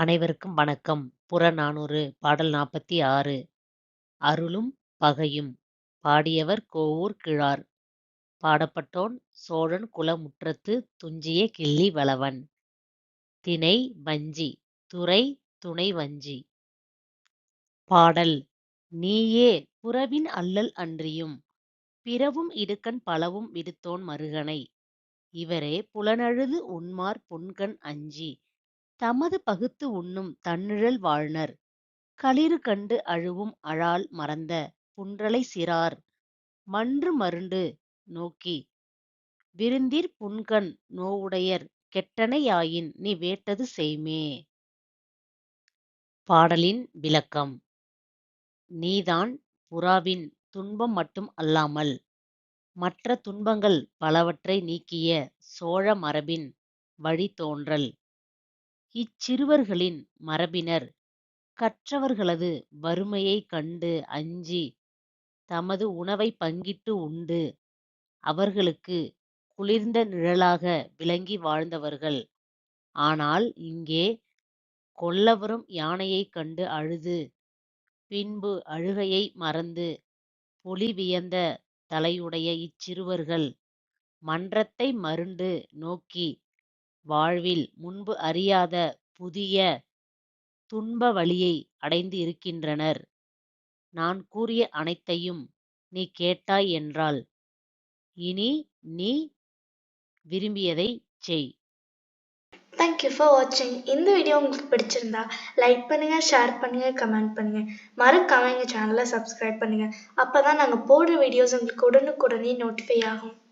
அனைவருக்கும் வணக்கம். புறநானூறு பாடல் 46. அருளும் பகையும். பாடியவர் கோவூர் கிழார். பாடப்பட்டோன் சோழன் குலமுற்றத்து துஞ்சிய கிள்ளி வளவன். திணை வஞ்சி. துறை துணை வஞ்சி. பாடல். நீயே புறவின் அல்லல் அன்றியும் பிறவும் இடுக்கண் பலவும் விடுத்தோன் மருகனை. இவரே புலனழுது உண்மார் புன்கண் அஞ்சி தமது பகுத்து உண்ணும் தன்னிழல் வாழ்நர். களிறு கண்டு அழுவும் அழால் மறந்த புன்றலை சிறார். மன்று மருண்டு நோக்கி விருந்திற் புன்கண் நோவுடையர் கெட்டனை யாயின் நீ வேட்டது செய்மே. பாடலின் விளக்கம். நீதான் புறாவின் துன்பம் மட்டும் அல்லாமல் மற்ற துன்பங்கள் பலவற்றை நீக்கிய சோழ மரபின் வழித்தோன்றல். இச்சிறுவர்களின் மரபினர் கற்றவர்களது வறுமையைக் கண்டு அஞ்சி தமது உணவைப் பங்கிட்டு உண்டு அவர்களுக்கு குளிர்ந்த நிழலாக விளங்கி வாழ்ந்தவர்கள். ஆனால் இங்கே கொல்லவரும் யானையைக் கண்டு அழுது பின்பு அழுகையை மறந்து பொலி வியந்த தலையுடைய இச்சிறுவர்கள் மன்றத்தை மருண்டு நோக்கி வாழ்வில் முன்பு அறியாத புதிய துன்ப வழியை அடைந்து இருக்கின்றனர். நான் கூறிய அனைத்தையும் நீ கேட்டாய் என்றால் இனி நீ விரும்பியதைச் செய். தேங்க்யூ ஃபார் வாட்சிங். இந்த வீடியோ உங்களுக்கு பிடிச்சிருந்தா லைக் பண்ணுங்க, ஷேர் பண்ணுங்க, கமெண்ட் பண்ணுங்க. மறக்காம எங்கள் சேனலை சப்ஸ்கிரைப் பண்ணுங்க. அப்பதான் நாங்கள் போடுற வீடியோஸ் உங்களுக்கு உடனுக்குடனே நோட்டிஃபை ஆகும்.